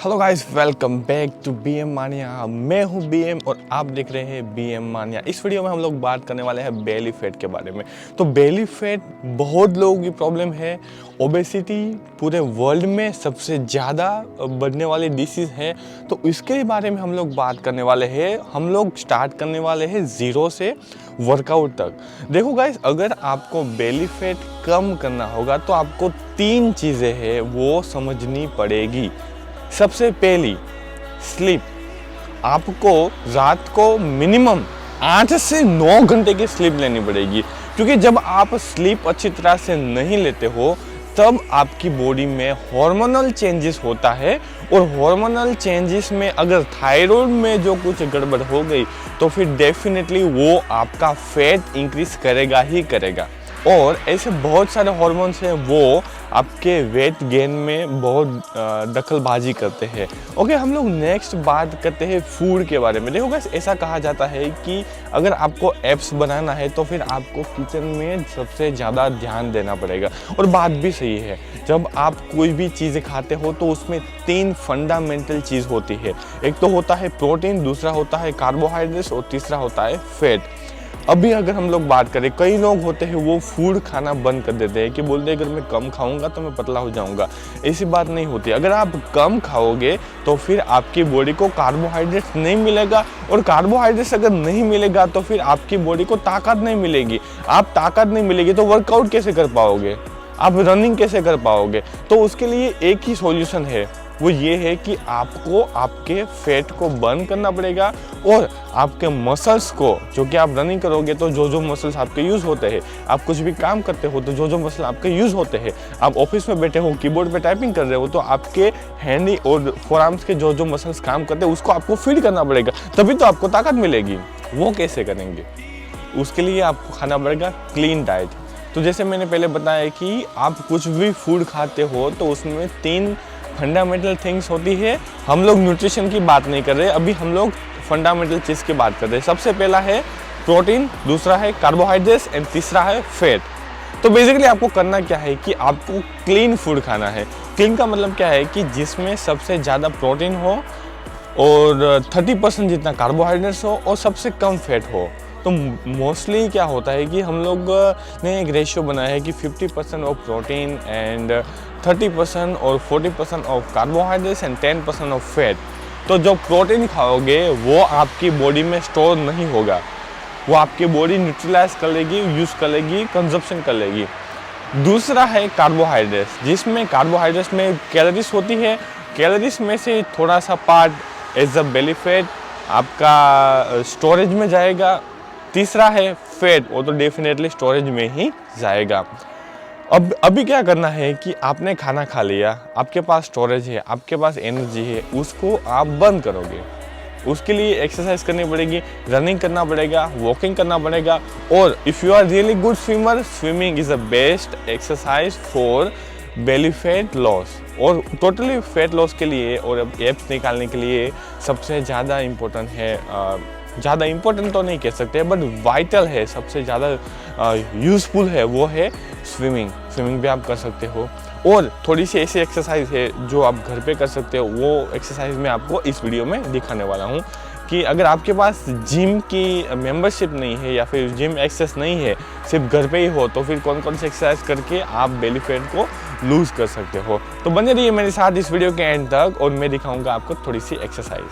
Hello guys, welcome back to BM mania. मैं हूं BM और आप देख रहे हैं बीएम मानिया। इस वीडियो में हम लोग बात करने वाले हैं बेली फैट के बारे में। तो बेली फैट बहुत लोगों की प्रॉब्लम है। ओबेसिटी पूरे वर्ल्ड में सबसे ज़्यादा बढ़ने वाली डिसीज़ है। तो इसके बारे में हम लोग बात करने वाले हैं। हम लोग स्टार्ट करने वाले हैं ज़ीरो से वर्कआउट तक। देखो गाइस, अगर आपको बेली फैट कम करना होगा तो आपको 3 चीज़ें हैं वो समझनी पड़ेगी। सबसे पहली, स्लीप। आपको रात को मिनिमम 8 से 9 घंटे की स्लीप लेनी पड़ेगी, क्योंकि जब आप स्लीप अच्छी तरह से नहीं लेते हो तब आपकी बॉडी में हार्मोनल चेंजेस होता है। और हार्मोनल चेंजेस में अगर थायराइड में जो कुछ गड़बड़ हो गई तो फिर डेफिनेटली वो आपका फैट इंक्रीज करेगा ही करेगा। और ऐसे बहुत सारे हार्मोन्स हैं वो आपके वेट गेन में बहुत दखलबाजी करते हैं। ओके, हम लोग नेक्स्ट बात करते हैं फूड के बारे में। देखो गाइस, ऐसा कहा जाता है कि अगर आपको एब्स बनाना है तो फिर आपको किचन में सबसे ज़्यादा ध्यान देना पड़ेगा। और बात भी सही है। जब आप कोई भी चीज़ें खाते हो तो उसमें 3 फंडामेंटल चीज़ होती है। एक तो होता है प्रोटीन, दूसरा होता है कार्बोहाइड्रेट्स और तीसरा होता है फैट। अभी अगर हम लोग बात करें, कई लोग होते हैं वो फूड खाना बंद कर देते हैं कि बोलते हैं अगर मैं कम खाऊंगा तो मैं पतला हो जाऊंगा। ऐसी बात नहीं होती। अगर आप कम खाओगे तो फिर आपकी बॉडी को कार्बोहाइड्रेट्स नहीं मिलेगा, और कार्बोहाइड्रेट्स अगर नहीं मिलेगा तो फिर आपकी बॉडी को ताकत नहीं मिलेगी। आप ताकत नहीं मिलेगी तो वर्कआउट कैसे कर पाओगे, आप रनिंग कैसे कर पाओगे। तो उसके लिए एक ही सॉल्यूशन है, वो ये है कि आपको आपके फैट को बर्न करना पड़ेगा और आपके मसल्स को, जो कि आप रनिंग करोगे तो जो मसल्स आपके यूज़ होते हैं, आप कुछ भी काम करते हो तो जो मसल आपके यूज़ होते हैं, आप ऑफिस में बैठे हो कीबोर्ड पे टाइपिंग कर रहे हो तो आपके हैंडी और फोरआर्म्स के जो मसल्स काम करते हैं उसको आपको फीड करना पड़ेगा, तभी तो आपको ताकत मिलेगी। वो कैसे करेंगे? उसके लिए आपको खाना पड़ेगा क्लीन डाइट। तो जैसे मैंने पहले बताया कि आप कुछ भी फूड खाते हो तो उसमें 3 फंडामेंटल थिंग्स होती है। हम लोग न्यूट्रिशन की बात नहीं कर रहे, अभी हम लोग फंडामेंटल चीज़ की बात कर रहे हैं। सबसे पहला है प्रोटीन, दूसरा है कार्बोहाइड्रेट्स एंड तीसरा है फैट। तो बेसिकली आपको करना क्या है कि आपको क्लीन फूड खाना है। क्लीन का मतलब क्या है कि जिसमें सबसे ज़्यादा प्रोटीन हो और 30% जितना कार्बोहाइड्रेट्स हो और सबसे कम फैट हो। तो मोस्टली क्या होता है कि हम लोग ने एक रेशियो बनाया है कि 50% ऑफ प्रोटीन एंड 30% और 40% of carbohydrates and 10% of fat. तो जो प्रोटीन खाओगे वो आपकी बॉडी में स्टोर नहीं होगा, वो आपकी बॉडी न्यूट्रलाइज कर लेगी, यूज़ कर लेगी, कंजप्शन कर लेगी। दूसरा है कार्बोहाइड्रेट्स, जिसमें कार्बोहाइड्रेट्स में कैलोरीज होती है। कैलोरीज में से थोड़ा सा part as a belly fat आपका स्टोरेज में जाएगा। तीसरा है फैट, वो तो डेफिनेटली स्टोरेज में ही जाएगा। अब अभी क्या करना है कि आपने खाना खा लिया, आपके पास स्टोरेज है, आपके पास एनर्जी है, उसको आप बंद करोगे। उसके लिए एक्सरसाइज करनी पड़ेगी, रनिंग करना पड़ेगा, वॉकिंग करना पड़ेगा। और if you are really good swimmer, swimming is a best exercise for belly fat loss. और टोटली फैट लॉस के लिए और एब्स निकालने के लिए सबसे ज़्यादा इम्पोर्टेंट है, ज़्यादा इम्पोर्टेंट तो नहीं कह सकते बट वाइटल है, सबसे ज़्यादा यूज़फुल है, वो है स्विमिंग। स्विमिंग भी आप कर सकते हो। और थोड़ी सी ऐसी एक्सरसाइज है जो आप घर पे कर सकते हो, वो एक्सरसाइज मैं आपको इस वीडियो में दिखाने वाला हूँ। कि अगर आपके पास जिम की मेंबरशिप नहीं है या फिर जिम एक्सेस नहीं है, सिर्फ घर पे ही हो, तो फिर कौन कौन सी एक्सरसाइज करके आप बेली फैट को लूज़ कर सकते हो। तो बने रहिए मेरे साथ इस वीडियो के एंड तक और मैं दिखाऊँगा आपको थोड़ी सी एक्सरसाइज।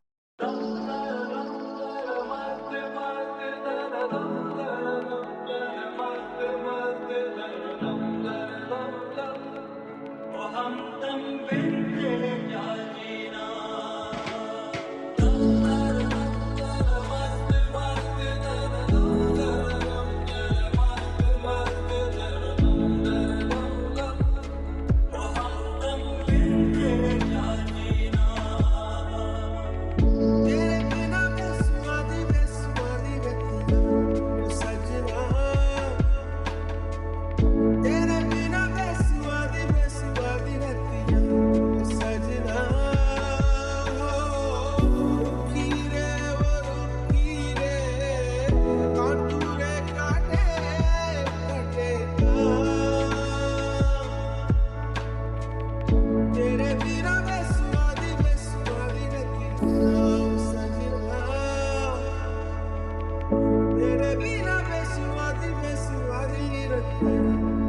सवारी रखी